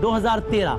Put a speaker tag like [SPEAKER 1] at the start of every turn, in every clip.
[SPEAKER 1] 2013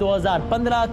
[SPEAKER 1] 2015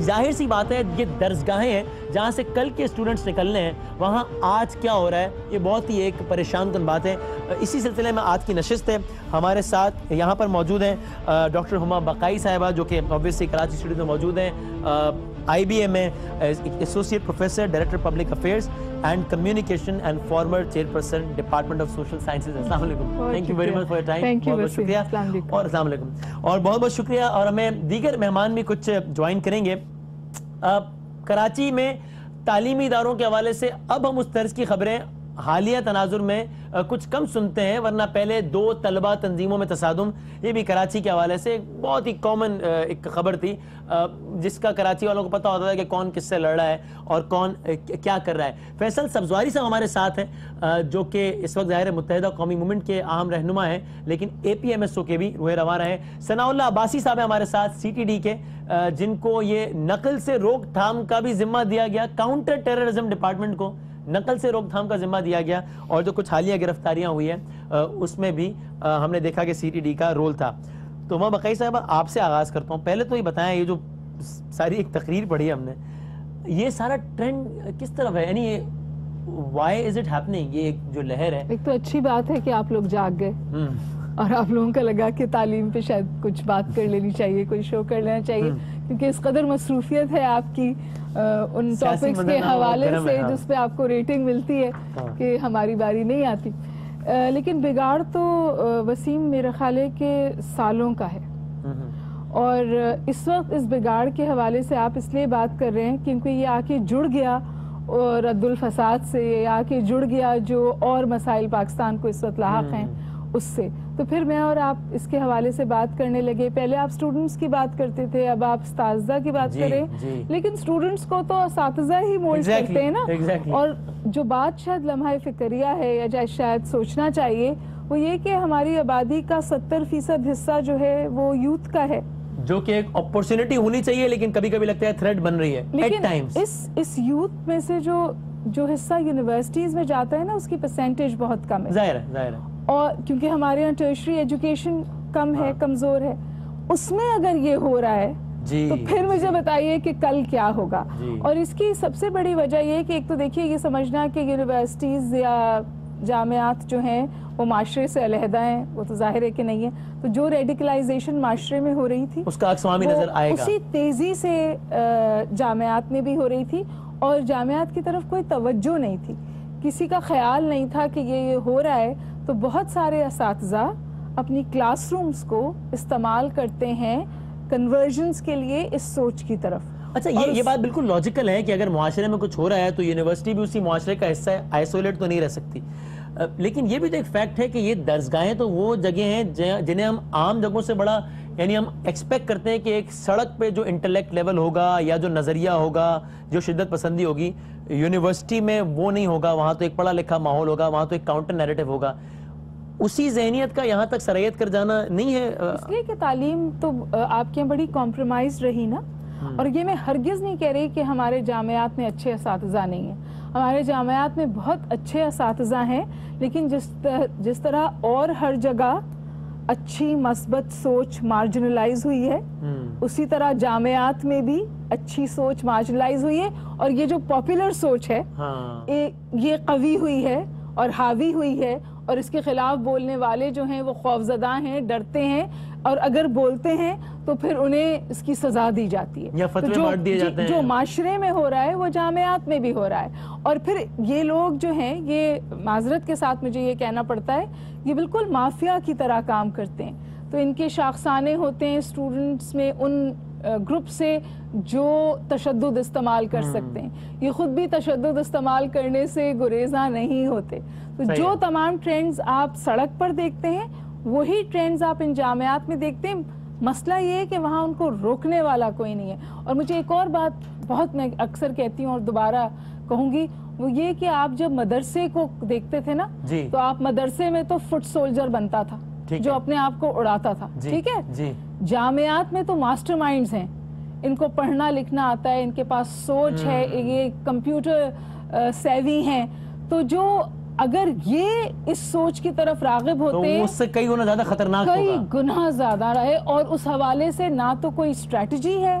[SPEAKER 1] ظاہر سی بات ہے یہ درسگاہیں ہیں جہاں سے کل کے اسٹوڈنٹس نکلنے ہیں, وہاں آج کیا ہو رہا ہے یہ بہت ہی ایک پریشان کن بات ہے. اسی سلسلے میں آج کی نشست ہے. ہمارے ساتھ یہاں پر موجود ہیں ڈاکٹر ہما بقائی صاحبہ, جو کہ اوبویسلی کراچی اسٹوڈیو میں موجود ہیں, IBA میں associate professor, director public affairs and communication and former chairperson department of social sciences. السلام علیکم, thank you very much for your time. بہت بہت شکریہ. اور السلام علیکم, اور بہت بہت شکریہ. اور ہمیں دیگر مہمان بھی کچھ جوائن کریں گے. کراچی میں تعلیمی اداروں کے حوالے سے اب ہم اس طرز کی خبریں حالیہ تناظر میں کچھ کم سنتے ہیں, ورنہ پہلے 2 طلبہ تنظیموں میں تصادم, یہ بھی کراچی کے حوالے سے بہت ہی کامن ایک خبر تھی, جس کا کراچی والوں کو پتہ ہوتا ہے کہ کون کس سے لڑ رہا ہے اور کون کیا کر رہا ہے. فیصل سبزواری صاحب ہمارے ساتھ ہیں, جو کہ اس وقت ظاہر متحدہ قومی موومنٹ کے اہم رہنما ہیں, لیکن APMSO کے بھی روح رواں رہے. ثناء اللہ عباسی صاحب ہیں ہمارے ساتھ CTD کے, جن کو یہ نقل سے روک تھام کا بھی ذمہ دیا گیا, کاؤنٹر ٹیررزم ڈپارٹمنٹ کو نقل سے روک تھام کا ذمہ دیا گیا, اور جو کچھ حالیہ گرفتاریاں ہوئی ہیں اس میں بھی ہم نے دیکھا کہ CTD کا رول تھا. تو ہما بقائی صاحبہ آپ سے آغاز کرتا ہوں. پہلے تو یہ بتائیں, یہ جو ساری ایک تقریر پڑھی ہم نے, یہ سارا ٹرینڈ کس طرف ہے, یعنی why is it happening, یہ ایک جو لہر ہے.
[SPEAKER 2] ایک تو اچھی بات ہے کہ آپ لوگ جاگ گئے اور آپ لوگوں کا لگا کہ تعلیم پہ شاید کچھ بات کر لینی چاہیے, کوئی شو کر لینا چاہیے, کیونکہ اس قدر مصروفیت ہے آپ کی ان ٹاپکس کے حوالے سے جس پہ آپ کو ریٹنگ ملتی ہے کہ ہماری باری نہیں آتی. لیکن بگاڑ تو وسیم میرا خیال ہے کہ سالوں کا ہے, اور اس وقت اس بگاڑ کے حوالے سے آپ اس لیے بات کر رہے ہیں کیونکہ یہ آ کے جڑ گیا رد الفساد سے, یہ آ کے جڑ گیا جو اور مسائل پاکستان کو اس وقت لاحق ہیں اس سے. تو پھر میں اور آپ اس کے حوالے سے بات کرنے لگے. پہلے آپ سٹوڈنٹس کی بات کرتے تھے, اب آپ اساتذہ کی بات کریں, لیکن سٹوڈنٹس کو تو اساتذہ ہی مولڈ کرتے ہیں نا. اور جو بات شاید لمحہ فکریہ ہے یا شاید سوچنا چاہیے وہ یہ کہ ہماری آبادی کا 70% حصہ جو ہے وہ یوتھ کا ہے,
[SPEAKER 1] جو کہ ایک اپورچونٹی ہونی چاہیے, لیکن کبھی کبھی لگتا ہے تھریٹ بن رہی ہے.
[SPEAKER 2] لیکن اس یوتھ میں سے جو حصہ یونیورسٹیز میں جاتا ہے نا, اس کی پرسنٹیج بہت کم ہے. ظاہر ہے. اور کیونکہ ہمارے یہاں ٹرشری ایجوکیشن کم ہے, کمزور ہے, اس میں اگر یہ ہو رہا ہے تو پھر مجھے بتائیے کہ کل کیا ہوگا. اور اس کی سب سے بڑی وجہ یہ کہ ایک تو دیکھیے یہ سمجھنا کہ یونیورسٹیز یا جامعات جو ہیں وہ معاشرے سے علیحدہ ہیں, وہ تو ظاہر ہے کہ نہیں ہے. تو جو ریڈیکلائزیشن معاشرے میں ہو رہی تھی اس کا عکس عملی نظر آئے گا, اسی تیزی سے جامعات میں بھی ہو رہی تھی, اور جامعات کی طرف کوئی توجہ نہیں تھی, کسی کا خیال نہیں تھا کہ یہ ہو رہا ہے. تو بہت سارے اساتذہ اپنی کلاس رومز کو استعمال کرتے ہیں کنورژنز کے لیے اس سوچ کی طرف.
[SPEAKER 1] اچھا, یہ بات بالکل لاجیکل ہے کہ اگر معاشرے میں کچھ ہو رہا ہے تو یونیورسٹی بھی اسی معاشرے کا حصہ ہے, آئسولیٹ تو نہیں رہ سکتی. لیکن یہ بھی تو ایک فیکٹ ہے کہ یہ درسگاہیں تو وہ جگہ ہیں جنہیں ہم عام جگہوں سے بڑا, یعنی ہم ایکسپیکٹ کرتے ہیں کہ ایک سڑک پہ جو انٹلیکٹ لیول ہوگا یا جو نظریہ ہوگا, جو شدت پسندی ہوگی, یونیورسٹی میں وہ نہیں ہوگا. وہاں تو ایک پڑھا لکھا ماحول ہوگا, وہاں تو ایک کاؤنٹر نیریٹو ہوگا. اسی ذہنیت کا یہاں تک سرایت کر جانا نہیں ہے,
[SPEAKER 2] اس لیے کہ تعلیم تو آپ کے بڑی کمپرومائز رہی نا. اور یہ میں ہرگز نہیں کہہ رہی کہ ہمارے جامعات میں اچھے اساتذہ نہیں ہیں, ہمارے جامعات میں بہت اچھے اساتذہ ہیں, لیکن جس طرح اور ہر جگہ اچھی مثبت سوچ مارجنلائز ہوئی ہے, اسی طرح جامعات میں بھی اچھی سوچ مارجنلائز ہوئی ہے. اور یہ جو پاپولر سوچ ہے یہ قوی ہوئی ہے اور حاوی ہوئی ہے, اور اس کے خلاف بولنے والے جو ہیں وہ خوفزدہ ہیں, ڈرتے ہیں, اور اگر بولتے ہیں تو پھر انہیں اس کی سزا دی جاتی ہے,
[SPEAKER 1] یا فتوے بانٹ دیے جاتے ہیں.
[SPEAKER 2] جو معاشرے میں ہو رہا ہے وہ جامعات میں بھی ہو رہا ہے. اور پھر یہ لوگ جو ہیں, یہ معذرت کے ساتھ مجھے یہ کہنا پڑتا ہے, یہ بالکل مافیا کی طرح کام کرتے ہیں. تو ان کے شاخسانے ہوتے ہیں اسٹوڈنٹس میں ان گروپ سے جو تشدد استعمال کر سکتے ہیں. یہ خود بھی تشدد استعمال کرنے سے گریزاں نہیں ہوتے. تو جو تمام ٹرینڈز آپ سڑک پر دیکھتے ہیں وہی ٹرینڈز آپ ان جامعات میں دیکھتے ہیں. مسئلہ یہ ہے کہ وہاں ان کو روکنے والا کوئی نہیں ہے. اور مجھے ایک اور بات بہت میں اکثر کہتی ہوں اور دوبارہ کہوں گی, وہ یہ کہ آپ جب مدرسے کو دیکھتے تھے نا, تو آپ مدرسے میں تو فٹ سولجر بنتا تھا جو اپنے آپ کو اڑاتا تھا, ٹھیک ہے. جامعات میں تو ماسٹر مائنڈز ہیں, ان کو پڑھنا لکھنا آتا ہے, ان کے پاس سوچ ہے, یہ کمپیوٹر سیوی ہیں. تو جو اگر یہ اس سوچ کی طرف راغب ہوتے ہیں
[SPEAKER 1] تو اس سے کئی گنا زیادہ خطرناک ہوگا,
[SPEAKER 2] کئی گنا زیادہ رہے. اور اس حوالے سے نہ تو کوئی اسٹریٹجی ہے,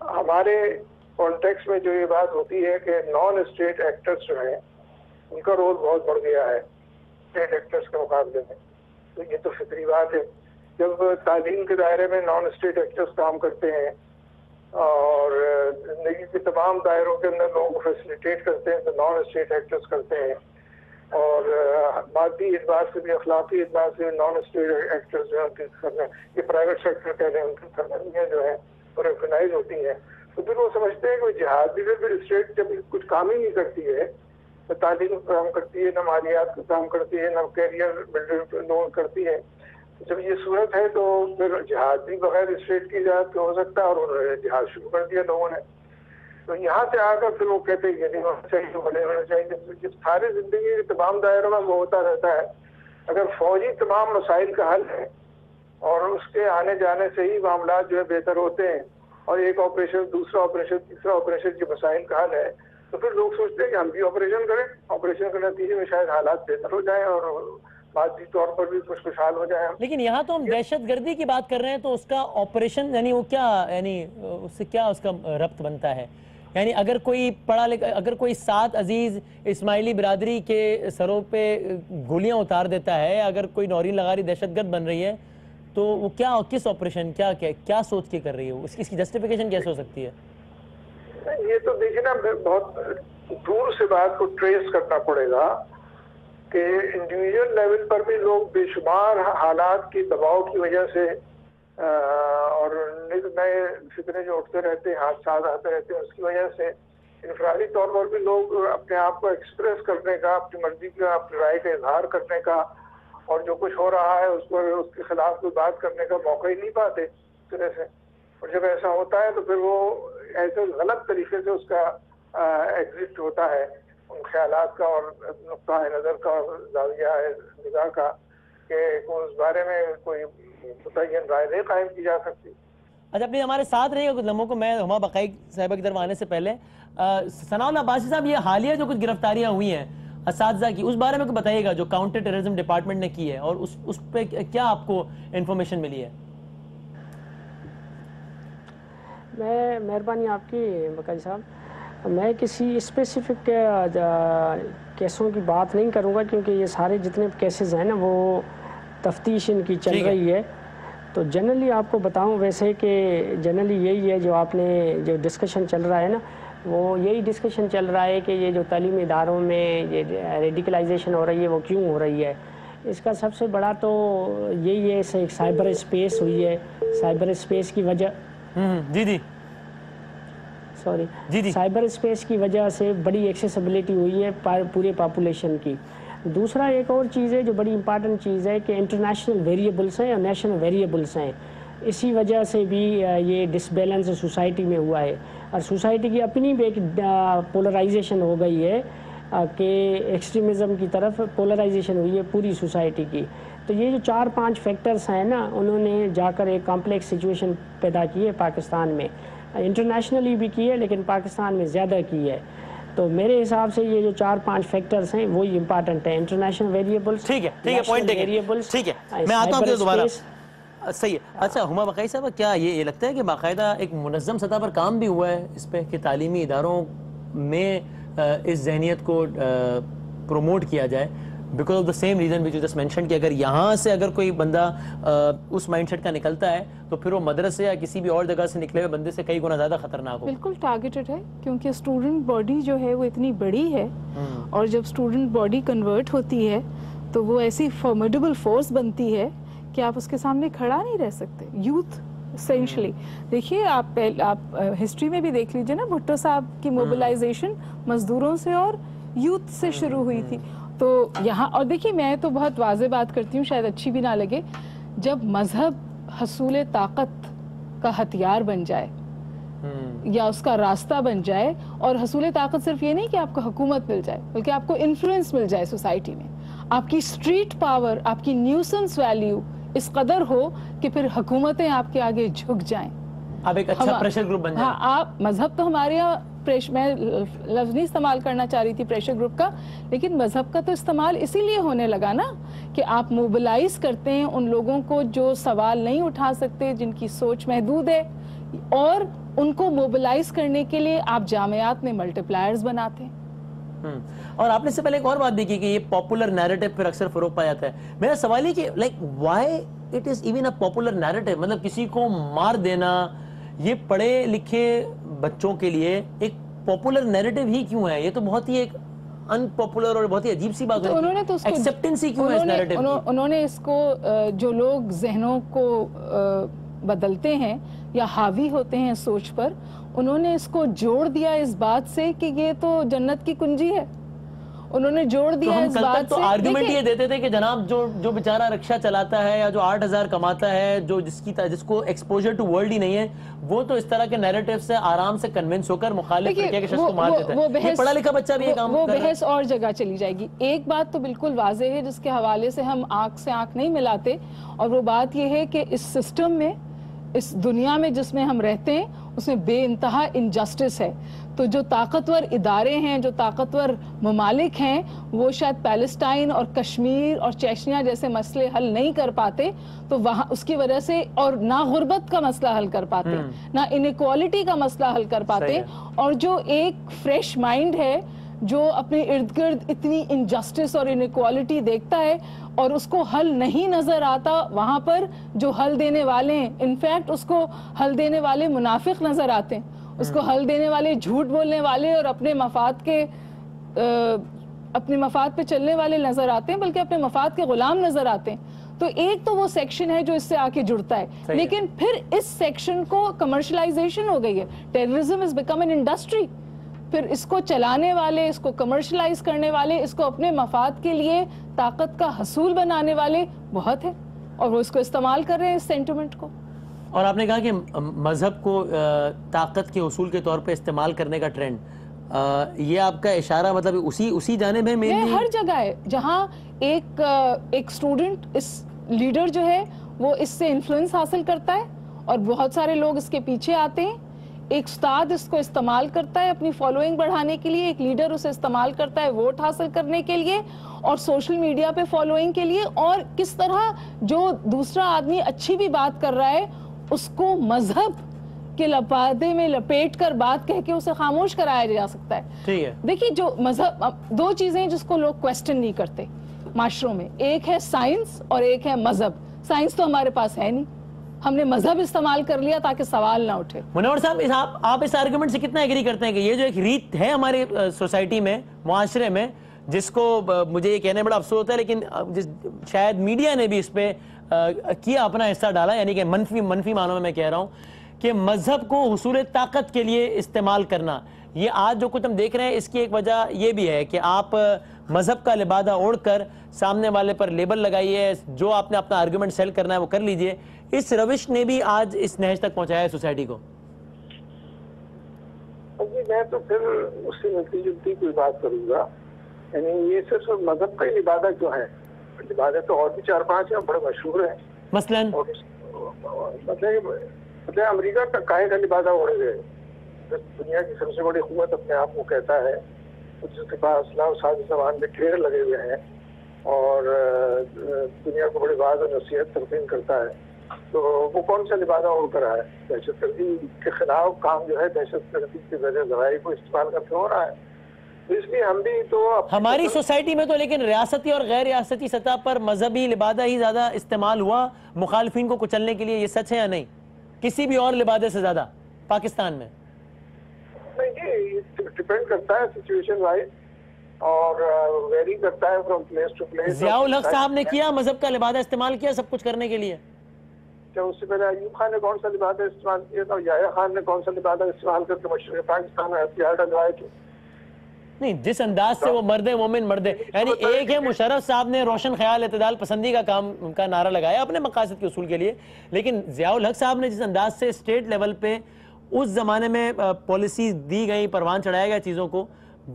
[SPEAKER 3] ہمارے کانٹیکس میں جو یہ بات ہوتی ہے کہ نان اسٹیٹ ایکٹرز جو ہیں ان کا رول بہت بڑھ گیا ہے اسٹیٹ ایکٹرز کے مقابلے میں، تو یہ تو فطری بات ہے. جب تعلیم کے دائرے میں نان اسٹیٹ ایکٹرز کام کرتے ہیں اور زندگی کے تمام دائروں کے اندر لوگوں کو فیسیلیٹیٹ کرتے ہیں تو نان اسٹیٹ ایکٹرز کرتے ہیں، اور مادی اعتبار سے بھی اخلاقی اعتبار سے نان اسٹیٹ ایکٹرز جو ہیں یہ پرائیویٹ سیکٹر کہہ رہے ہیں ان کی سرگرمیاں جو ہیں ریکگنائز ہوتی ہیں. تو پھر وہ سمجھتے ہیں کہ جہاد بھی پھر اسٹیٹ جب کچھ کام ہی نہیں کرتی ہے، نہ تعلیم کا کام کرتی ہے، نہ مالیات کا کام کرتی ہے، نہ کیریئر بلڈنگ کرتی ہے. جب یہ صورت ہے تو پھر جہاد بھی بغیر اسٹیٹ کی اجازت کے ہو سکتا ہے، اور انہوں نے جہاد شروع کر دیا لوگوں نے. تو یہاں سے آ کر پھر وہ کہتے ہیں یہ نہیں ہونا چاہیے، بڑے ہونا چاہیے. جب سارے زندگی کے تمام دائروں میں وہ ہوتا رہتا ہے، اگر فوجی تمام مسائل کا حل ہے اور اس کے آنے جانے سے ہی معاملات جو ہے بہتر ہوتے ہیں، اور ایک آپریشن دوسرا آپریشن تیسرا آپریشن کے مسائل کا حل ہے، تو پھر لوگ سوچتے ہیں کہ ہم بھی آپریشن کریں، آپریشن کے نتیجے میں شاید حالات بہتر ہو جائیں اور مادی طور پر بھی خوشحال ہو جائیں.
[SPEAKER 1] لیکن یہاں تو ہم دہشت گردی کی بات کر رہے ہیں، تو اس کا آپریشن یعنی وہ کیا، یعنی اس سے کیا اس کا ربط بنتا ہے؟ یعنی اگر کوئی پڑھا لکھا، اگر کوئی 7 عزیز اسماعیلی برادری کے سروں پہ گولیاں اتار دیتا ہے، اگر کوئی نورین لغاری دہشت گرد بن رہی ہے، تو وہ کیا، کس آپریشن، کیا سوچ کے کر رہی ہے، اس کی جسٹیفیکیشن کیسے ہو سکتی ہے؟
[SPEAKER 3] یہ تو دیکھیں نا، بہت دور سے بات کو ٹریس کرنا پڑے گا کہ انڈیویجول لیول پر بھی لوگ بے شمار حالات کی دباؤ کی وجہ سے اور نئے فطرے جو اٹھتے رہتے ہیں، حادثات آتے رہتے ہیں، اس کی وجہ سے انفرادی طور پر بھی لوگ اپنے آپ کو ایکسپریس کرنے کا، اپنی مرضی کا، اپنی رائے کا اظہار کرنے کا، اور جو کچھ ہو رہا ہے اس کو اس کے خلاف کوئی بات کرنے کا موقع ہی نہیں پاتے اس طرح سے. اور جب ایسا ہوتا ہے تو پھر وہ ایسے غلط طریقے سے اس کا ایگزسٹ ہوتا ہے ان خیالات کا اور نقطہ نظر کا اور زاویہ نگاہ کا، کہ اس بارے میں کوئی متعین رائے نہیں قائم کی جا سکتی.
[SPEAKER 1] اچھا، اپنی ہمارے ساتھ رہے گا کچھ لمحوں کو. میں ہما بقائی صاحبہ کی طرف آنے سے پہلے ثناء اللہ عباسی صاحب، یہ حالیہ جو کچھ گرفتاریاں ہوئی ہیں اساتذہ کی، اس بارے میں بتائیے گا جو کاؤنٹر ٹیررزم ڈپارٹمنٹ نے کی ہے، اور اس پہ کیا آپ کو انفارمیشن ملی ہے؟
[SPEAKER 4] میں مہربانی آپ کی بقائی صاحب، میں کسی اسپیسیفک کیسوں کی بات نہیں کروں گا، کیونکہ یہ سارے جتنے کیسز ہیں نا وہ تفتیش ان کی چل رہی ہے. تو جنرلی آپ کو بتاؤں ویسے کہ جنرلی یہی ہے جو آپ نے جو ڈسکشن چل رہا ہے نا، وہ یہی ڈسکشن چل رہا ہے کہ یہ جو تعلیمی اداروں میں یہ ریڈیکلائزیشن ہو رہی ہے وہ کیوں ہو رہی ہے. اس کا سب سے بڑا تو یہی ہے، ایک سائبر اسپیس ہوئی ہے. سائبر اسپیس کی وجہ سائبر اسپیس کی وجہ سے بڑی ایکسیسبلٹی ہوئی ہے پورے پاپولیشن کی. دوسرا ایک اور چیز ہے جو بڑی امپارٹنٹ چیز ہے کہ انٹرنیشنل ویریبلس ہیں اور نیشنل ویریبلس ہیں. اسی وجہ سے بھی یہ ڈس بیلنس سوسائٹی میں ہوا ہے، اور سوسائٹی کی اپنی بھی ایک پولرائزیشن ہو گئی ہے کہ ایکسٹریمزم کی طرف پولرائزیشن ہوئی ہے پوری سوسائٹی کی. تو یہ جو 4-5 فیکٹرز ہیں نا، انہوں نے جا کر ایک کمپلیکس سچویشن پیدا کی ہے پاکستان میں. انٹرنیشنلی بھی کی ہے لیکن پاکستان میں زیادہ کی ہے. تو میرے حساب سے یہ جو 4-5 فیکٹرز ہیں وہی امپارٹنٹ ہیں، انٹرنیشنل ویریبلس.
[SPEAKER 1] ٹھیک ہے، پوائنٹ ٹھیک ہے، میں آتا ہوں دوبارہ. صحیح ہے. اچھا ہما بقائی صاحب، کیا یہ لگتا ہے کہ باقاعدہ ایک منظم سطح پر کام بھی ہوا ہے اس پہ کہ تعلیمی اداروں میں اس ذہنیت کو پروموٹ کیا جائے، because of the same reason which you just mentioned, کہ اگر یہاں سے اگر کوئی بندہ اس مائنڈ سیٹ کا نکلتا ہے تو پھر وہ مدرسے یا کسی بھی اور جگہ سے نکلے ہوئے بندے سے کئی گنا زیادہ خطرناک ہو.
[SPEAKER 2] بالکل ٹارگیٹڈ ہے، کیونکہ اسٹوڈنٹ باڈی جو ہے وہ اتنی بڑی ہے، اور جب اسٹوڈنٹ باڈی کنورٹ ہوتی ہے تو وہ ایسی فارمیڈیبل فورس بنتی ہے کہ آپ اس کے سامنے کھڑا نہیں رہ سکتے. یوتھ اسینشلی دیکھیے، آپ ہسٹری میں بھی دیکھ لیجیے نا، بھٹو صاحب کی موبلائزیشن مزدوروں سے اور یوتھ سے شروع ہوئی تھی. تو یہاں اور دیکھیے، میں تو بہت واضح بات کرتی ہوں، شاید اچھی بھی نہ لگے، جب مذہب حصول طاقت کا ہتھیار بن جائے یا اس کا راستہ بن جائے، اور حصول طاقت صرف یہ نہیں کہ آپ کو حکومت مل جائے، بلکہ آپ کو انفلوئنس مل جائے سوسائٹی میں، آپ کی اسٹریٹ پاور، آپ کی نیوسنس ویلیو اس قدر ہو کہ پھر حکومتیں آپ کے آگے جھک جائیں.
[SPEAKER 1] آپ ایک اچھا پریشر گروپ بن جائیں.
[SPEAKER 2] ہاں، آپ مذہب تو ہمارے یہاں، میں لفظ نہیں استعمال کرنا چاہ رہی تھی پریشر گروپ کا، لیکن مذہب کا تو استعمال اسی لیے ہونے لگا نا کہ آپ موبلائز کرتے ہیں ان لوگوں کو جو سوال نہیں اٹھا سکتے، جن کی سوچ محدود ہے، اور ان کو موبلائز کرنے کے لیے آپ جامعات میں ملٹیپلائرز بناتے ہیں.
[SPEAKER 1] اور آپ نے سے پہلے ایک اور بات بھی کی کہ یہ پاپولر نیریٹو پر اکثر فروغ پایا جاتا ہے. میرا سوال یہ کہ like why it is even a popular narrative, مطلب کسی کو مار دینا یہ پڑھے لکھے بچوں کے لیے ایک پاپولر نیریٹو ہی کیوں ہے؟ یہ تو بہت ہی ایک ان پاپولر اور بہت ہی عجیب سی بات ہے.
[SPEAKER 2] انہوں نے تو اس کو
[SPEAKER 1] ایکسپٹنس ہی کیوں ہے اس نیریٹو کی؟
[SPEAKER 2] انہوں نے اس کو جو لوگ ذہنوں کو بدلتے ہیں یا حاوی ہوتے ہیں سوچ پر, انہوں نے اس کو جوڑ دیا اس بات سے کہ یہ تو جنت کی کنجی ہے. انہوں نے جوڑ دیا اس بات سے.
[SPEAKER 1] تو آرگومنٹ یہ دیتے تھے کہ جناب جو بیچارہ رکشہ چلاتا ہے یا جو 8,000 کماتا ہے, جس کو ایکسپوجر ٹو ورلڈ ہی نہیں ہے, وہ تو اس طرح کے نیریٹو سے آرام سے کنونس ہو کر مخالف فرقے کے شخص کو مار دیتا ہے. یہ پڑھا لکھا بچہ بھی یہ کام کر رہا ہے.
[SPEAKER 2] وہ بحث اور جگہ چلی جائے گی. ایک بات تو بالکل واضح ہے جس کے حوالے سے ہم آنکھ سے آنکھ نہیں ملاتے, اور وہ بات یہ ہے کہ اس سسٹم میں, اس دنیا میں جس میں ہم رہتے ہیں, اس میں بے انتہا انجسٹس ہے. تو جو طاقتور ادارے ہیں, جو طاقتور ممالک ہیں, وہ شاید پیلسٹائن اور کشمیر اور چیچنیا جیسے مسئلے حل نہیں کر پاتے, تو وہاں اس کی وجہ سے, اور نہ غربت کا مسئلہ حل کر پاتے, نہ انیکوالٹی کا مسئلہ حل کر پاتے. اور جو ایک فریش مائنڈ ہے جو اپنے ارد گرد اتنی انجسٹس اور انیکوالٹی دیکھتا ہے اور اس کو حل نہیں نظر آتا, وہاں پر جو حل دینے والے ہیں, انفیکٹ اس کو حل دینے والے منافق نظر آتے ہیں, اس کو حل دینے والے جھوٹ بولنے والے اور اپنے مفاد پہ چلنے والے نظر آتے ہیں, بلکہ اپنے مفاد کے غلام نظر آتے ہیں. تو ایک تو وہ سیکشن ہے جو اس سے آ کے جڑتا ہے, لیکن پھر اس سیکشن کو کمرشلائزیشن ہو گئی ہے. Terrorism is become an industry. پھر اس کو چلانے والے, اس کو کمرشلائز کرنے والے, اس کو اپنے مفاد کے لیے طاقت کا حصول بنانے والے بہت ہیں, اور وہ اس کو استعمال کر رہے ہیں اس سینٹیمنٹ کو.
[SPEAKER 1] اور آپ نے کہا کہ مذہب کو طاقت کے حصول کے طور پہ استعمال کرنے کا ٹرینڈ, یہ آپ کا اشارہ مطلب اسی جانب ہے؟
[SPEAKER 2] یہ ہر جگہ ہے جہاں ایک اسٹوڈنٹ, اس لیڈر جو ہے وہ اس سے انفلوئنس حاصل کرتا ہے اور بہت سارے لوگ اس کے پیچھے آتے ہیں. ایک استاد اس کو استعمال کرتا ہے اپنی فالوئنگ بڑھانے کے لیے, ایک لیڈر اسے استعمال کرتا ہے ووٹ حاصل کرنے کے لیے اور سوشل میڈیا پہ فالوئنگ کے لیے. اور کس طرح جو دوسرا آدمی اچھی بھی بات کر رہا ہے اس کو مذہب کے لپادے میں لپیٹ کر بات کہہ کے اسے خاموش کرایا جا سکتا ہے. دیکھیے, جو مذہب, دو چیزیں جس کو لوگ کویسچن نہیں کرتے معاشروں میں, ایک ہے سائنس اور ایک ہے مذہب. سائنس تو ہمارے پاس ہے نہیں, ہم نے مذہب استعمال کر لیا تاکہ سوال نہ اٹھے.
[SPEAKER 1] منور صاحب, آپ اس آرگومنٹ سے کتنا ایگری کرتے ہیں کہ یہ جو ایک ریت ہے ہمارے سوسائٹی میں, معاشرے میں, جس کو مجھے یہ کہنے بڑا افسوس ہوتا ہے لیکن شاید میڈیا نے بھی اس پہ کیا اپنا حصہ ڈالا, یعنی کہ منفی معنوں میں کہہ رہا ہوں کہ مذہب کو حصول طاقت کے لیے استعمال کرنا, یہ آج جو کچھ ہم دیکھ رہے ہیں اس کی ایک وجہ یہ بھی ہے کہ آپ مذہب کا لبادہ اوڑھ کر سامنے والے پر لیبل لگائیے, جو آپ نے اپنا آرگومنٹ سیل کرنا ہے وہ کر لیجئے. اس روش نے بھی آج اس نہج تک پہنچایا ہے سوسائٹی کو.
[SPEAKER 3] میں تو پھر اس سے ملتی جلتی کوئی بات کروں گا, یعنی یہ صرف مذہب کا ہی لبادہ کیوں ہے؟ لبادہ تو اور بھی 4-5 ہیں, بڑے مشہور ہیں. مثلاً امریکہ کا کائے کا لبادہ اوڑھے ہوئے, دنیا کی سب سے بڑی قوت اپنے آپ کو کہتا ہے, جس کے پاس اسلام سازی زبان میں ڈھیر لگے ہوئے ہیں اور دنیا کو بڑی واضح اور نصیحت تلقین کرتا ہے, تو وہ کون سا لبادہ اوڑھ کر رہا ہے؟ دہشت گردی کے خلاف کام جو ہے دہشت گردی کے ذرائع کو استعمال کرتے ہو رہا ہے. اس لیے ہم بھی تو
[SPEAKER 1] ہماری سوسائٹی میں تو لیکن ریاستی اور غیر ریاستی سطح پر مذہبی لبادہ ہی زیادہ استعمال ہوا مخالفین کو کچلنے کے لیے, یہ سچ ہے یا نہیں؟ کسی بھی اور لبادے سے زیادہ پاکستان میں؟
[SPEAKER 3] نہیں, یہ ڈیپینڈ کرتا ہے سچویشن وائز اور ویری کرتا ہے from place to place.
[SPEAKER 1] Zia ul-Haq صاحب نے کیا مذہب کا لبادہ استعمال کیا سب کچھ کرنے کے لیے؟
[SPEAKER 3] اس سے پہلے ایوب خان نے کون سا لبادہ استعمال کیا تھا, یحییٰ خان نے کون سا لبادہ استعمال کر کے مشرق پاکستان میں ہتھیار ڈلوائے تھے؟
[SPEAKER 1] نہیں, جس انداز سے وہ مرد مومن مرد, یعنی ایک ہے مشرف صاحب نے روشن خیال اعتدال پسندی کا کام ان کا نعرہ لگایا اپنے مقاصد کے اصول کے لیے, لیکن ضیاء الحق صاحب نے جس انداز سے اسٹیٹ لیول پہ اس زمانے میں پالیسیز دی گئی, پروان چڑھایا گیا چیزوں کو,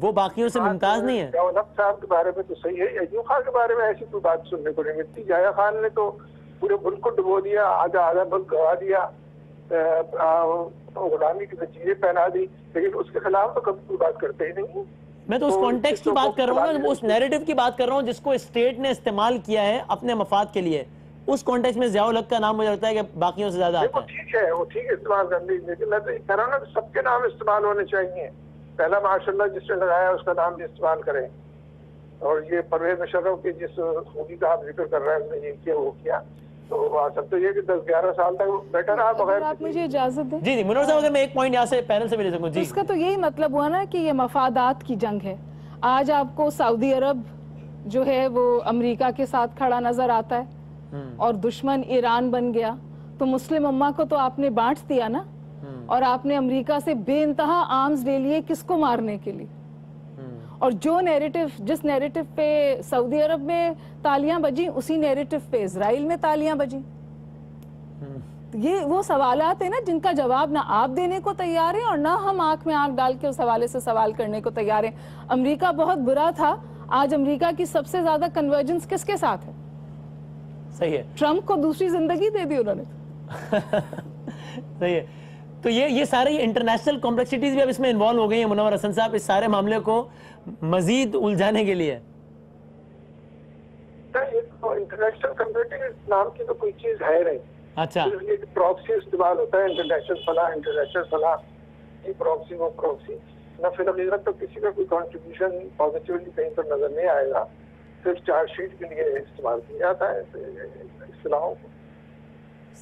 [SPEAKER 1] وہ باقیوں سے ممتاز نہیں ہے.
[SPEAKER 3] ضیاء الحق صاحب کے بارے میں تو صحیح ہے, ایوب خان کے بارے میں ایسی کوئی بات سننے کو نہیں ملتی. یحییٰ خان نے تو پورے ملک کو ڈبو دیا, آدھا ملک گوا دیا, غلامی کی زنجیریں پہنا دی, لیکن اس کے خلاف تو کبھی کوئی بات کرتے ہی نہیں.
[SPEAKER 1] میں تو اس کانٹیکس کی بات کر رہا ہوں, اس نیریٹو کی بات کر رہا ہوں جس کو اسٹیٹ نے استعمال کیا ہے اپنے مفاد کے لیے, اس کانٹیکس میں ضیاء الحق کا نام مجھے لگتا ہے کہ باقیوں سے زیادہ آتا ہے.
[SPEAKER 3] ٹھیک ہے، وہ ٹھیک ہے استعمال کر لی، لیکن میں تو یہ کہہ رہا ہوں نا سب کے نام استعمال ہونے چاہیے. پہلا ماشاءاللہ جس نے لگایا اس کا نام بھی استعمال کریں. اور یہ پرویز مشرف کی جس خوبی کا آپ ذکر کر رہے ہیں، اس نے یہ کیا وہ کیا، تو آ سب تو یہ کہ 10-11 سال تک بیٹھا رہا بغیر.
[SPEAKER 2] آپ مجھے اجازت دیں.
[SPEAKER 1] جی منور صاحب، اگر میں ایک پوائنٹ یہاں سے پینل سے بھی لے سکوں. جی،
[SPEAKER 2] اس کا تو یہی مطلب ہوا نا کہ یہ مفادات کی جنگ ہے. آج آپ کو سعودی عرب جو ہے وہ امریکہ کے ساتھ کھڑا نظر آتا ہے اور دشمن ایران بن گیا، تو مسلم امہ کو تو آپ نے بانٹ دیا نا، اور آپ نے امریکہ سے بے انتہا آرمز لے لیے کس کو مارنے کے لیے. اور جو نیریٹو، جس نیریٹو پہ سعودی عرب میں تالیاں بجیں، اسی نیریٹو پہ اسرائیل میں تالیاں بجیں. یہ وہ سوالات ہیں نا جن کا جواب نہ آپ دینے کو تیار ہیں اور نہ ہم آنکھ میں آنکھ ڈال کے اس حوالے سے سوال کرنے کو تیار ہیں. امریکہ بہت برا تھا، آج امریکہ کی سب سے زیادہ کنورجنس کس کے ساتھ ہے؟
[SPEAKER 1] صحیح ہے،
[SPEAKER 2] ٹرمپ کو دوسری زندگی دے دی انہوں نے.
[SPEAKER 1] صحیح ہے. تو یہ سارے انٹرنیشنل کمپلیکسٹیز بھی اب اس میں انوالو ہو گئی ہیں منور حسن صاحب، اس سارے معاملے کو مزید الجھانے کے لیے.
[SPEAKER 3] انٹرنیشنل کمیونٹی نام کی تو کوئی چیز ہے نہیں.
[SPEAKER 1] اچھا،
[SPEAKER 3] پراکسی استعمال ہوتا ہے، انٹرنیشنل فلاح، یہ پراکسی وہ پراکسی. نہ فی الحال تو کسی کا کوئی کنٹریبیوشن پازیٹیولی کہیں پر نظر نہیں آئے گا، صرف چارج شیٹ کے لیے استعمال کیا جاتا ہے اصطلاحوں کو.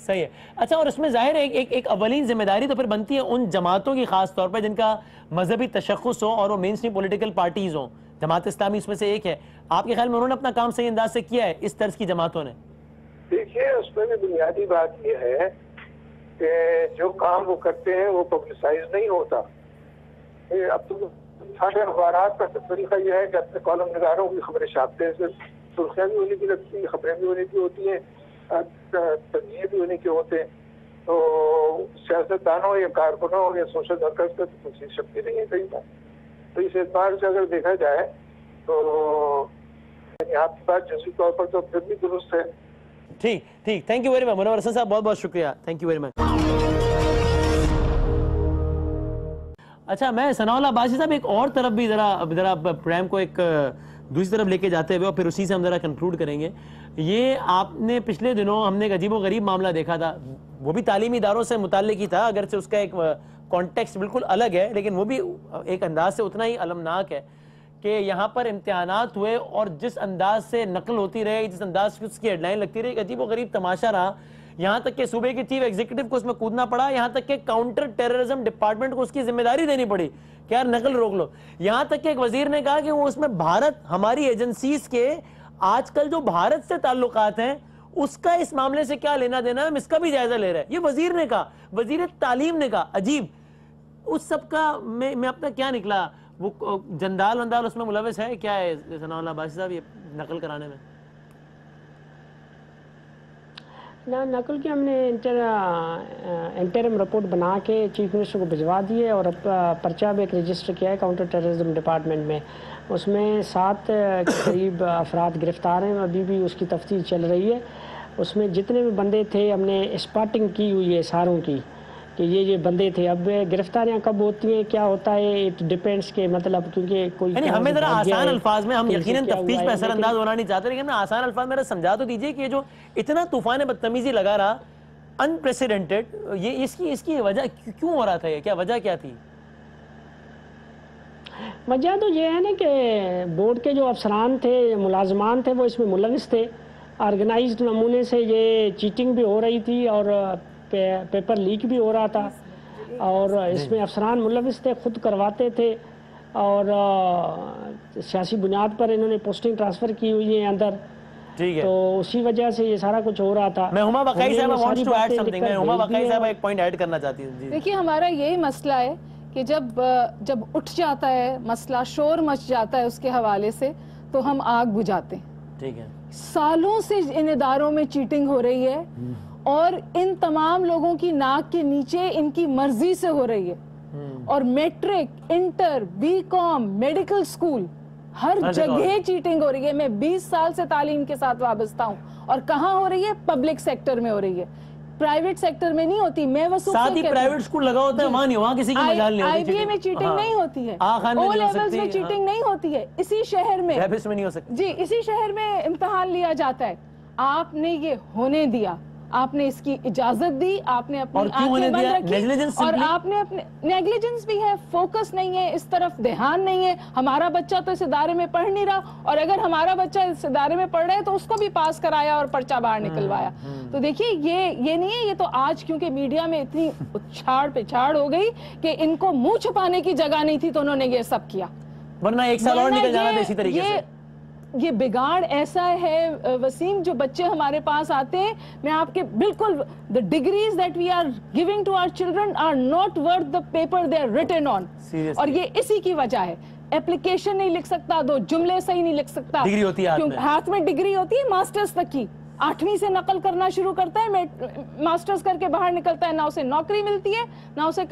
[SPEAKER 1] صحیح ہے. اچھا، اور اس میں ظاہر ہے ایک اولین ذمہ داری تو پھر بنتی ہے ان جماعتوں کی، خاص طور پہ جن کا مذہبی تشخص ہو اور وہ مین اسٹریم پولیٹیکل پارٹیز ہوں. جماعت اسلامی اس میں سے ایک ہے. آپ کے خیال میں انہوں نے اپنا کام صحیح انداز سے کیا ہے اس طرز کی جماعتوں نے؟
[SPEAKER 3] دیکھیے، اس میں بھی بنیادی بات یہ ہے کہ جو کام وہ کرتے ہیں وہ پبلسائز نہیں ہوتا. اب تو سارے اخبارات کا طریقہ یہ ہے کہ اپنے کالم نگاروں کی خبریں چھاپتے ہیں، سرخیاں بھی ہونے کی لگتی ہیں، خبریں بھی ہونے کی ہوتی ہیں، تجزیے بھی ہونے کے ہوتے ہیں. تو سیاستدانوں یا کارکنوں یا سوشل ورکرز کا تو کچھ شکتی نہیں ہے کہیں پر. تو اس اعتبار سے اگر دیکھا جائے تو آپ کی بات جزوی طور پر تو پھر بھی درست ہے.
[SPEAKER 1] ٹھیک، تھینک یو ویری مچ منور حسن صاحب، بہت بہت شکریہ، تھینک یو ویری مچ. اچھا، میں ثناء اللہ باشی صاحب ایک اور طرف بھی ذرا پروگرام کو ایک دوسری طرف لے کے جاتے ہوئے اور پھر اسی سے ہم ذرا کنکلوڈ کریں گے. یہ آپ نے پچھلے دنوں ہم نے ایک عجیب و غریب معاملہ دیکھا تھا، وہ بھی تعلیمی اداروں سے متعلق ہی تھا، اگرچہ اس کا ایک کانٹیکسٹ بالکل الگ ہے، لیکن وہ بھی ایک انداز سے اتنا ہی المناک ہے کہ یہاں پر امتحانات ہوئے اور جس انداز سے نقل ہوتی رہی، جس انداز سے اس کی ہیڈ لائن لگتی رہی، ایک عجیب و غریب تماشا رہا. یہاں تک کہ صوبے کے چیف ایگزیکٹو کو اس میں کودنا پڑا، یہاں تک کہ کاؤنٹر ٹیررزم ڈپارٹمنٹ کو اس کی ذمہ داری دینی پڑی کہ یار نقل روک لو. یہاں تک کہ ایک وزیر نے کہا کہ وہ اس میں بھارت، ہماری ایجنسیز کے آج کل جو بھارت سے تعلقات ہیں اس کا اس معاملے سے کیا لینا دینا ہے، ہم اس کا بھی جائزہ لے رہے ہیں. یہ وزیر نے کہا، وزیر تعلیم نے کہا. عجیب. اس سب کا میں اپنا کیا نکلا، وہ جندال وندال اس میں ملوث ہے کیا ہے ثناء اللہ باشی صاحب یہ نقل کرانے میں؟
[SPEAKER 4] نقل کی ہم نے انٹرم رپورٹ بنا کے چیف منسٹر کو بھجوا دی ہے اور پرچہ بھی ایک رجسٹر کیا ہے کاؤنٹر ٹیررزم ڈپارٹمنٹ میں. اس میں 7 قریب افراد گرفتار ہیں، ابھی بھی اس کی تفتیش چل رہی ہے. اس میں جتنے بھی بندے تھے ہم نے اسپاٹنگ کی ہوئی ہے ساروں کی کہ یہ بندے تھے. اب گرفتاریاں کب ہوتی ہیں، کیا ہوتا ہے، اٹ ڈیپینڈس کے مطلب کیونکہ کوئی
[SPEAKER 1] ہمیں ذرا آسان الفاظ میں، ہم یقیناً تفتیش پہ اثر انداز ہونا نہیں چاہتے، لیکن آسان الفاظ میں سمجھا تو دیجئے کہ جو اتنا طوفان بدتمیزی لگا رہا انپریسیڈنٹڈ، یہ اس کی وجہ کیوں ہو رہا تھا، یہ کیا وجہ کیا تھی؟
[SPEAKER 4] وجہ تو یہ ہے نا کہ بورڈ کے جو افسران تھے، ملازمان تھے، وہ اس میں ملوث تھے. آرگنائزڈ نمونے سے یہ چیٹنگ بھی ہو رہی تھی اور پیپر لیک بھی ہو رہا تھا اور اس میں افسران ملوث تھے، خود کرواتے تھے اور سیاسی بنیاد پر انہوں نے پوسٹنگ ٹرانسفر کی ہوئی ہے اندر. تو اسی وجہ سے یہ سارا کچھ ہو رہا تھا.
[SPEAKER 1] میں ہما بقائی صاحب وانٹس ٹو ایڈ سمتھنگ، میں ہما بقائی صاحب ایک پوائنٹ ایڈ کرنا چاہتی ہوں.
[SPEAKER 2] دیکھیے، ہمارا یہی مسئلہ ہے کہ جب اٹھ جاتا ہے مسئلہ، شور مچ جاتا ہے اس کے حوالے سے، تو ہم آگ بجھاتے ہیں. ٹھیک ہے، سالوں سے ان اداروں میں چیٹنگ ہو رہی ہے اور ان تمام لوگوں کی ناک کے نیچے ان کی مرضی سے ہو رہی ہے. اور matric, inter, B com, medical school, ہر جگہ چیٹنگ ہو رہی ہے. میں 20 سال سے تعلیم کے ساتھ وابستہ ہوں اور کہاں ہو رہی ہے؟ پبلک سیکٹر میں ہو رہی ہے، پرائیویٹ سیکٹر میں نہیں ہوتی. میں
[SPEAKER 1] ساتھ ہی پرائیویٹ سکول لگا ہوتا ہے، وہاں نہیں، وہاں کسی کی مجال نہیں ہوتی.
[SPEAKER 2] آئی بی اے میں چیٹنگ نہیں ہوتی ہے، او لیولز میں چیٹنگ نہیں ہوتی ہے. اسی شہر میں نہیں ہو سکتی. جی، اسی شہر میں امتحان لیا جاتا ہے آپ نے یہ ہونے دیا, آپ نے اس کی اجازت دی, آپ نے اپنی
[SPEAKER 1] آنکھیں بند رکھی,
[SPEAKER 2] اور آپ نے اپنے نیگلیجنس بھی ہے, فوکس نہیں ہے, اس طرف دھیان نہیں ہے. ہمارا بچہ تو اس ادارے میں پڑھ نہیں رہا, اور اگر ہمارا بچہ اس ادارے میں پڑھ رہا ہے تو اس کو بھی پاس کرایا اور پرچہ باہر نکلوایا. تو دیکھیے یہ نہیں ہے, یہ تو آج کیونکہ میڈیا میں اتنی اچھاڑ پچھاڑ ہو گئی کہ ان کو منہ چھپانے کی جگہ نہیں تھی تو انہوں نے یہ سب کیا,
[SPEAKER 1] ورنہ ایک سال اور نکل جانا تھا اسی طریقے سے.
[SPEAKER 2] یہ بگاڑ ایسا ہے وسیم, جو بچے ہمارے پاس آتے ہیں, میں آپ کے بالکل, the degrees that we are giving to our children are not worth the paper they are written on. اور یہ اسی کی وجہ ہے. اپلیکیشن نہیں لکھ سکتا, 2 جملے صحیح نہیں لکھ سکتا,
[SPEAKER 1] ڈگری ہوتی ہے
[SPEAKER 2] ہاتھ میں ڈگری ہوتی ہے ماسٹرز تک کی, 8ویں سے نقل کرنا شروع کرتا ہے, ماسٹرز کر کے باہر نکلتا ہے, نہ اسے نوکری ملتی ہے, نہ اسے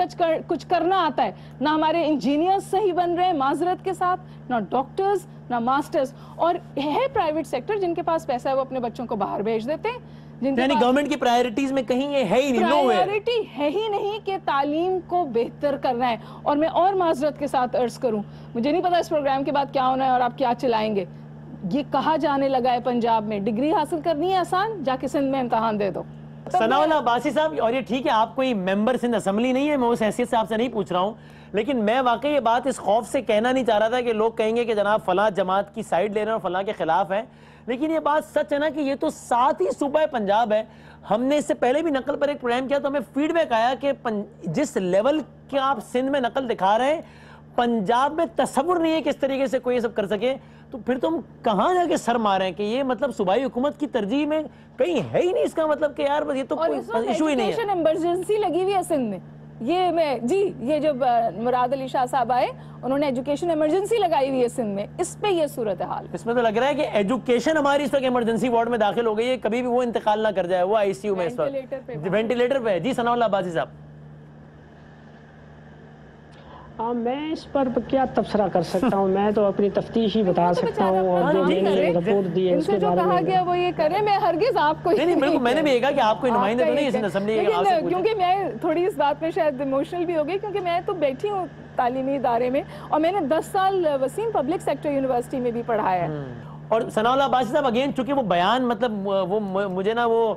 [SPEAKER 2] کچھ کرنا آتا ہے, نہ ہمارے انجینئرز صحیح بن رہے ہیں معذرت کے ساتھ, نہ ڈاکٹرز, نہ ماسٹرز. اور ہے پرائیویٹ سیکٹر جن کے پاس پیسہ ہے وہ اپنے بچوں کو باہر بھیج دیتے ہیں.
[SPEAKER 1] یعنی گورنمنٹ کی پرائیورٹیز میں کہیں یہ ہے ہی نہیں,
[SPEAKER 2] پرائیورٹی ہے ہی نہیں کہ تعلیم کو بہتر کرنا ہے. اور میں اور معذرت کے ساتھ عرض کروں, مجھے نہیں پتا اس پروگرام کے بعد کیا ہونا ہے اور آپ کیا چلائیں گے. یہ کہا جانے لگا ہے پنجاب میں ڈگری حاصل کرنی ہے آسان, جا کے سندھ میں امتحان دے دو.
[SPEAKER 1] ثناء اللہ عباسی صاحب, اور یہ ٹھیک ہے آپ کوئی ممبر سندھ اسمبلی نہیں ہے, میں اس حیثیت سے آپ سے نہیں پوچھ رہا ہوں, لیکن میں واقعی یہ بات اس خوف سے کہنا نہیں چاہ رہا تھا کہ لوگ کہیں گے کہ جناب فلاں جماعت کی سائیڈ لے رہے ہیں اور فلاں کے خلاف ہیں, لیکن یہ بات سچ ہے نا کہ یہ تو ساتھ ہی صوبہ پنجاب ہے. ہم نے اس سے پہلے بھی نقل پر ایک پروگرام کیا تو ہمیں فیڈ بیک آیا کہ جس لیول کے آپ سندھ میں نقل دکھا رہے ہیں, پنجاب میں تصور نہیں ہے کہ اس طریقے سے کوئی یہ سب کر سکے. تو پھر تم کہاں جا کے سر مارے ہیں کہ یہ مطلب صوبائی حکومت کی ترجیح میں کہیں ہے ہی نہیں, اس کا مطلب کہ یار بس یہ تو کوئی ایشو ہی نہیں ہے.
[SPEAKER 2] ایمرجنسی لگی ہوئی ہے سندھ میں, یہ جب مراد علی شاہ صاحب آئے انہوں نے ایجوکیشن ایمرجنسی لگائی ہوئی ہے سندھ میں, اس پہ یہ صورتحال.
[SPEAKER 1] اس میں تو لگ رہا ہے کہ ایجوکیشن ہماری اس وقت ایمرجنسی وارڈ میں داخل ہو گئی ہے, کبھی بھی وہ انتقال نہ کر جائے, وہ آئی سی یو میں اس وقت وینٹیلیٹر پہ ہے. جی ثناء اللہ عباسی صاحب.
[SPEAKER 4] میں اس پر کیا تبصرہ کر سکتا ہوں, میں تو اپنی تفتیش ہی بتا سکتا ہوں, اور جو میں نے رپورٹ دی ہے اس کے بارے میں
[SPEAKER 2] کہا گیا وہ یہ کریں. میں ہرگز آپ کو
[SPEAKER 1] نہیں, بالکل میں نے بھی کہا کہ آپ کوئی نمائندے تو نہیں اس اسمبلی کے,
[SPEAKER 2] کیونکہ میں تھوڑی اس بات میں شاید ایموشنل بھی ہو گئی, کیونکہ میں تو بیٹھی ہوں تعلیمی ادارے میں, اور میں نے 10 سال وسیم پبلک سیکٹر یونیورسٹی میں بھی پڑھایا ہے.
[SPEAKER 1] اور ثناء اللہ عباسی صاحب اگین چونکہ وہ بیان مطلب وہ مجھے نا وہ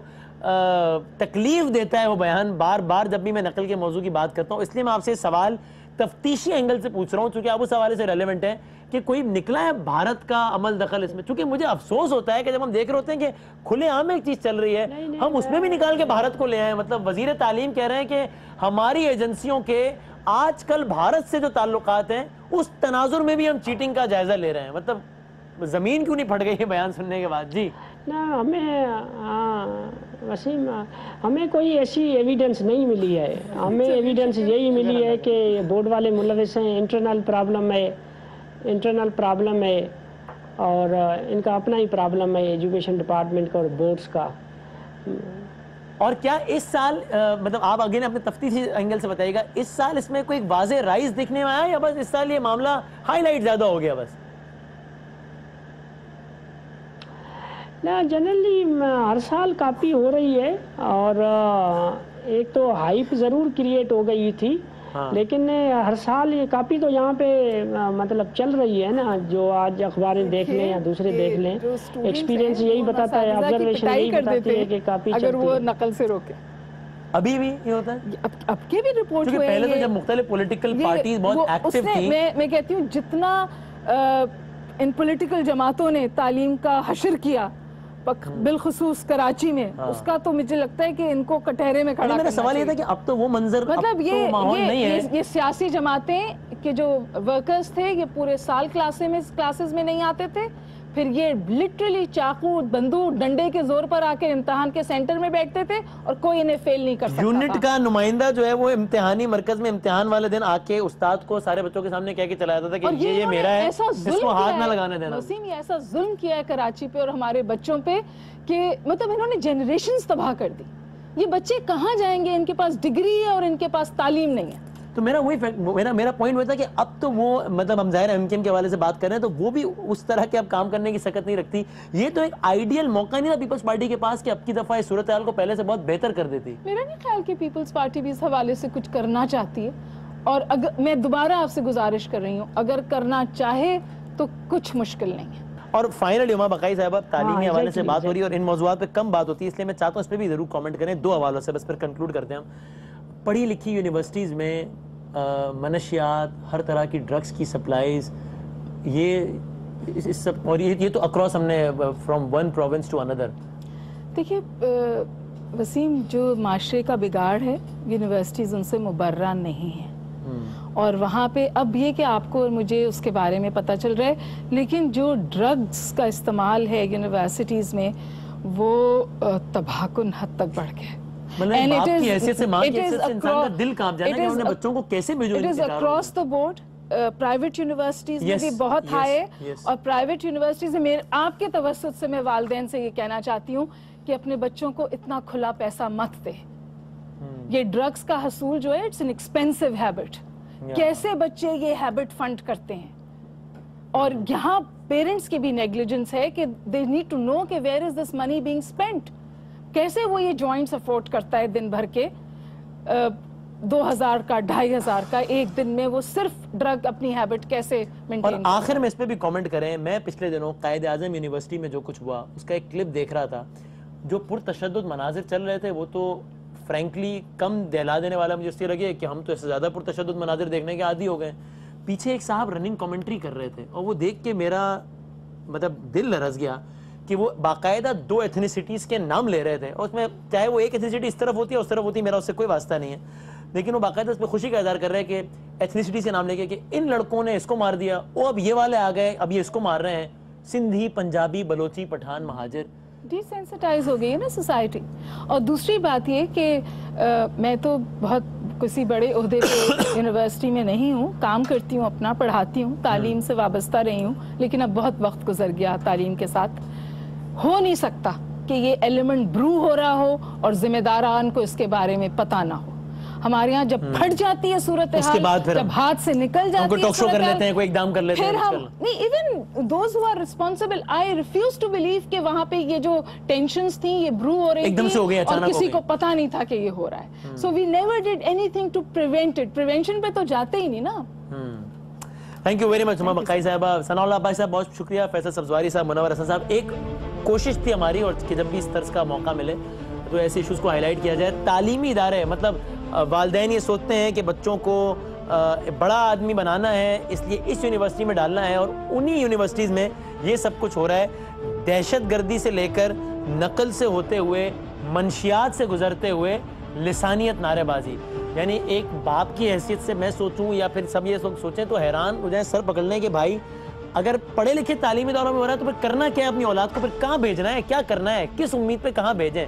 [SPEAKER 1] تکلیف دیتا ہے وہ بیان بار بار جب بھی میں نقل کے موضوع کی بات کرتا ہوں, اس لیے میں آپ سے سوال تفتیشی اینگل سے پوچھ رہا ہوں, چونکہ آپ اس حوالے سے ریلیونٹ ہے کہ کوئی نکلا ہے بھارت کا عمل دخل اس میں. چونکہ مجھے افسوس ہوتا ہے کہ جب ہم دیکھ رہے ہوتے ہیں کہ کھلے عام ایک چیز چل رہی ہے, ہم اس میں بھی نکال کے بھارت کو لے آئے. مطلب وزیر تعلیم کہہ رہے ہیں کہ ہماری ایجنسیوں کے آج کل بھارت سے جو تعلقات ہیں اس تناظر میں بھی ہم چیٹنگ کا جائزہ لے رہے ہیں. مطلب زمین کیوں نہیں پھٹ گئی ہے بیان سننے کے بعد؟ جی
[SPEAKER 4] ہمیں وسیم ہمیں کوئی ایسی ایویڈنس نہیں ملی ہے. ہمیں ایویڈنس یہی ملی ہے کہ بورڈ والے ملوث ہیں, انٹرنل پرابلم ہے, اور ان کا اپنا ہی پرابلم ہے ایجوکیشن ڈپارٹمنٹ کا اور بورڈز کا.
[SPEAKER 1] اور کیا اس سال مطلب آپ اگین اپنے تفتیشی اینگل سے بتائیے گا, اس سال اس میں کوئی واضح رائز دکھنے میں آیا یا بس اس سال یہ معاملہ ہائی لائٹ زیادہ ہو گیا بس؟
[SPEAKER 4] جنرلی ہر سال کافی ہو رہی ہے, اور ایک تو ہائپ ضرور کریٹ ہو گئی تھی, لیکن ہر سال یہ کافی تو یہاں پہ مطلب چل رہی ہے نا, جو آج اخباریں دیکھ لیں یا دوسرے دیکھ لیں, ایکسپیرینس یہی بتاتا ہے, آبزرویشن یہی بتاتی ہے کہ کافی
[SPEAKER 2] اگر وہ نقل سے روکے.
[SPEAKER 1] ابھی بھی یہ ہوتا ہے,
[SPEAKER 2] اب کے بھی رپورٹ ہوئے ہیں,
[SPEAKER 1] پہلے تو جب مختلف پولیٹیکل پارٹیز بہت ایکٹیو تھیں,
[SPEAKER 2] میں کہتی ہوں جتنا ان پولیٹیکل جماعتوں نے تعلیم کا حشر کیا بالخصوص کراچی میں, اس کا تو مجھے لگتا ہے کہ ان کو کٹہرے میں کھڑا کرنا.
[SPEAKER 1] میرا سوال یہ تھا کہ اب تو وہ منظر
[SPEAKER 2] مطلب یہ سیاسی جماعتیں کہ جو ورکرز تھے یہ پورے سال کلاسز میں نہیں آتے تھے, پھر یہ لٹرلی چاقو بندوق ڈنڈے کے زور پر آ کے امتحان کے سینٹر میں بیٹھتے تھے اور کوئی انہیں فیل نہیں کر سکتا.
[SPEAKER 1] یونٹ کا نمائندہ جو ہے وہ امتحانی مرکز میں امتحان والے دن آ کے استاد کو سارے بچوں کے سامنے کہہ کے چلا جاتا تھا کہ یہ میرا ہے, اس کو ہاتھ نہ لگانے دینا.
[SPEAKER 2] وسیم یہ ایسا ظلم کیا ہے کراچی پہ اور ہمارے بچوں پہ کہ مطلب انہوں نے جنریشنز تباہ کر دی. یہ بچے کہاں جائیں گے, ان کے پاس ڈگری ہے اور ان کے پاس تعلیم نہیں ہے.
[SPEAKER 1] تو میرا پوائنٹ وہ تھا کہ اب تو وہ مطلب ہم ظاہر ایم کے حوالے سے بات کر رہے ہیں تو وہ بھی اس طرح کے اب کام کرنے کی سکت نہیں رکھتی. یہ تو ایک آئیڈیل موقع نہیں تھا پیپلز پارٹی کے پاس کہ اب کی دفعہ اس صورتحال کو پہلے سے بہت بہتر کر دیتی.
[SPEAKER 2] میرا نہیں خیال کہ پیپلز پارٹی بھی اس حوالے سے کچھ کرنا چاہتی ہے, اور اگر میں دوبارہ آپ سے گزارش کر رہی ہوں اگر کرنا چاہے تو کچھ مشکل نہیں ہے.
[SPEAKER 1] اور فائنلی عما بقائی صاحبہ تعلیمی حوالے سے بات ہو رہی ہے اور ان موضوعات پہ کم بات ہوتی ہے، اس لیے میں چاہتا ہوں اس پہ بھی ضرور کامنٹ کریں 2 حوالوں سے، بس پھر کنکلوڈ کرتے ہیں ہم. پڑھی لکھی یونیورسٹیز میں منشیات، ہر طرح کی ڈرگس کی سپلائیز، یہ سب، اور یہ تو اکراس ہم نے فرام ون پروونس ٹو اندر.
[SPEAKER 2] دیکھیے وسیم، جو معاشرے کا بگاڑ ہے یونیورسٹیز ان سے مبرہ نہیں ہے، اور وہاں پہ اب یہ کہ آپ کو اور مجھے اس کے بارے میں پتہ چل رہا ہے، لیکن جو ڈرگس کا استعمال ہے یونیورسٹیز میں وہ تباہ کن حد تک بڑھ گیا.
[SPEAKER 1] باپ کی حیثیت سے، ماں کی حیثیت سے انسان کا دل کانپ جانا کہ انہیں بچوں کو کیسے بھیجو.
[SPEAKER 2] It is across the board. Private universities میں بھی بہت ہائی ہے، اور پرائیویٹ یونیورسٹیز میں آپ کے توسط سے میں والدین سے یہ کہنا چاہتی ہوں کہ اپنے بچوں کو اتنا کھلا پیسہ مت دے. یہ ڈرگس کا حصول جو ہے اٹس این ایکسپینسو ہیبٹ. کیسے بچے یہ ہیبٹ فنڈ کرتے ہیں، اور یہاں پیرنٹس کی بھی نیگلیجنس ہے کہ دے نیڈ ٹو نو کہ where is this money being spent. کیسے وہ یہ جوائنٹس افورڈ کرتا ہے دن بھر کے 2000 کا 2500 کا ایک دن میں، وہ صرف ڈرگ اپنی ہیبٹ کیسے مینٹین.
[SPEAKER 1] اور آخر میں اس پہ بھی کامنٹ کریں. میں پچھلے دنوں قائد اعظم یونیورسٹی میں جو کچھ ہوا اس کا ایک کلپ دیکھ رہا تھا. جو پرتشدد مناظر چل رہے تھے وہ تو فرینکلی کم دہلا دینے والا مجھے اس لیے لگے کہ ہم تو اس سے زیادہ پرتشدد مناظر دیکھنے کے عادی ہو گئے. پیچھے ایک صاحب رننگ کامنٹری کر رہے تھے اور وہ دیکھ کے میرا مطلب دل لرز گیا کہ وہ باقاعدہ 2 ایتھنیسٹیز کے نام لے رہے تھے، اور اس میں چاہے وہ ایک ایتھنیسٹی اس طرف ہوتی ہے اس طرف ہوتی ہے، میرا اس سے کوئی واسطہ نہیں ہے، لیکن وہ باقاعدہ اس پہ خوشی کا اظہار کر رہے ہیں کہ ایتھنیسٹی سے نام لے کے کہ ان لڑکوں نے اس کو مار دیا، وہ اب یہ والے آ گئے اب یہ اس کو مار رہے ہیں. سندھی، پنجابی، بلوچی، پٹھان، مہاجر،
[SPEAKER 2] ڈی سینسٹائز ہو گئی ہے نا سوسائٹی. اور دوسری بات یہ کہ میں تو بہت کسی بڑے عہدے پہ یونیورسٹی میں نہیں ہوں، کام کرتی ہوں اپنا، پڑھاتی ہوں، تعلیم سے وابستہ رہی ہوں، لیکن اب بہت وقت گزر گیا تعلیم کے ساتھ. ہو نہیں سکتا کہ یہ ایلیمنٹ برو ہو رہا ہو اور ذمہ داران کو اس کے بارے میں پتہ نہ ہو. ہمارے ہاں جب پھٹ جاتی ہے صورتحال، جب ہاتھ سے نکل جاتی ہے
[SPEAKER 1] ٹاک شو کر لیتے ہیں، کوئی اقدام کر لیتے ہیں،
[SPEAKER 2] پھر ہم نہیں، even those who are responsible. I refuse to believe کہ وہاں پہ یہ جو ٹینشنز تھیں یہ برو ہو رہی تھی اور کسی کو پتہ نہیں تھا کہ یہ ہو رہا ہے. So we never did anything to prevent it. Prevention پہ تو جاتے ہی نہیں نا.
[SPEAKER 1] تھینک یو ویری مچ عما بقائی صاحبہ. ثناء اللہ بھائی صاحب بہت شکریہ. فیصل سبزواری صاحب، منور حسن صاحب. ایک کوشش تھی ہماری اور کہ جب بھی اس طرز کا موقع ملے تو ایسے ایشوز کو ہائی لائٹ کیا جائے. تعلیمی ادارے، مطلب والدین یہ سوچتے ہیں کہ بچوں کو بڑا آدمی بنانا ہے اس لیے اس یونیورسٹی میں ڈالنا ہے، اور انہی یونیورسٹیز میں یہ سب کچھ ہو رہا ہے. دہشت گردی سے لے کر نقل سے ہوتے ہوئے، منشیات سے گزرتے ہوئے لسانیت، نعرے بازی. یعنی ایک باپ کی حیثیت سے میں سوچوں یا پھر سب یہ لوگ سوچیں تو حیران ہو جائیں، سر پکڑنے کہ بھائی اگر پڑھے لکھے تعلیمی اداروں میں ہو رہا ہے تو پھر کرنا کیا ہے؟ اپنی اولاد کو پھر کہاں بھیجنا ہے؟ کیا کرنا ہے؟ کس امید پہ کہاں بھیجیں؟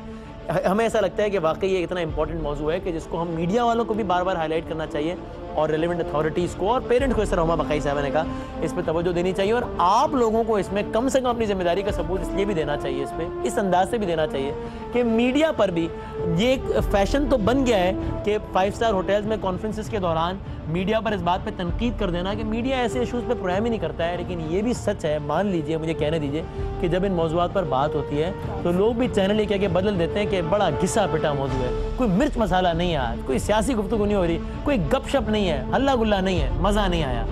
[SPEAKER 1] ہمیں ایسا لگتا ہے کہ واقعی یہ اتنا امپورٹنٹ موضوع ہے کہ جس کو ہم میڈیا والوں کو بھی بار بار ہائی لائٹ کرنا چاہیے، اور ریلیونٹ اتھارٹیز کو اور پیرنٹ کو، اس طرح عما بقائی صاحبہ نے کہا، اس پہ توجہ دینی چاہیے. اور آپ لوگوں کو اس میں کم سے کم اپنی ذمہ داری کا ثبوت اس لیے بھی دینا چاہیے، اس پہ اس انداز سے بھی دینا چاہیے کہ میڈیا پر بھی یہ ایک فیشن تو بن گیا ہے کہ 5 اسٹار ہوٹلز میں کانفرنسز کے دوران میڈیا پر اس بات پہ تنقید کر دینا کہ میڈیا ایسے ایشوز پہ پروگرام ہی نہیں کرتا ہے. لیکن یہ بھی سچ ہے، مان لیجئے، مجھے کہنے دیجئے کہ جب ان موضوعات پر بات ہوتی ہے تو لوگ بھی چینل یہ کہہ کے بدل دیتے ہیں کہ بڑا گھسا پٹا موضوع ہے، کوئی مرچ مسالہ نہیں ہے، آج کوئی سیاسی گفتگو نہیں ہو رہی، کوئی گپ شپ نہیں ہے، ہلا گلا نہیں ہے، مزہ نہیں آیا.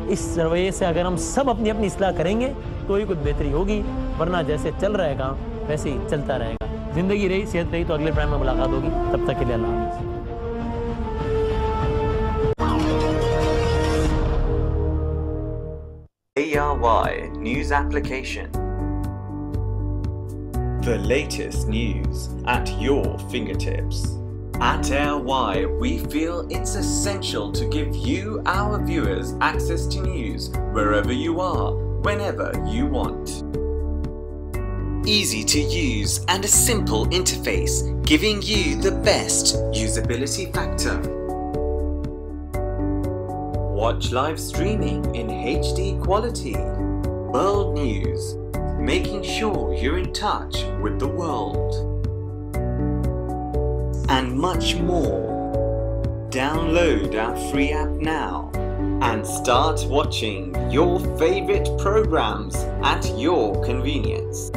[SPEAKER 1] اس رویے سے اگر ہم سب اپنی اصلاح کریں گے تو ہی کچھ بہتری ہوگی، ورنہ جیسے چل رہے گا ویسے ہی چلتا رہے گا. زندگی رہی، صحت رہی تو اگلے پروگرام میں ملاقات ہوگی. تب تک کے لیے اللہ حافظ.
[SPEAKER 5] ARY News Application. The latest news at your fingertips. At ARY, we feel it's essential to give you, our viewers, access to news wherever you are, whenever you want. Easy to use and a simple interface, giving you the best usability factor. Watch live streaming in HD quality. World news, making sure you're in touch with the world. And much more. Download our free app now and start watching your favorite programs at your convenience.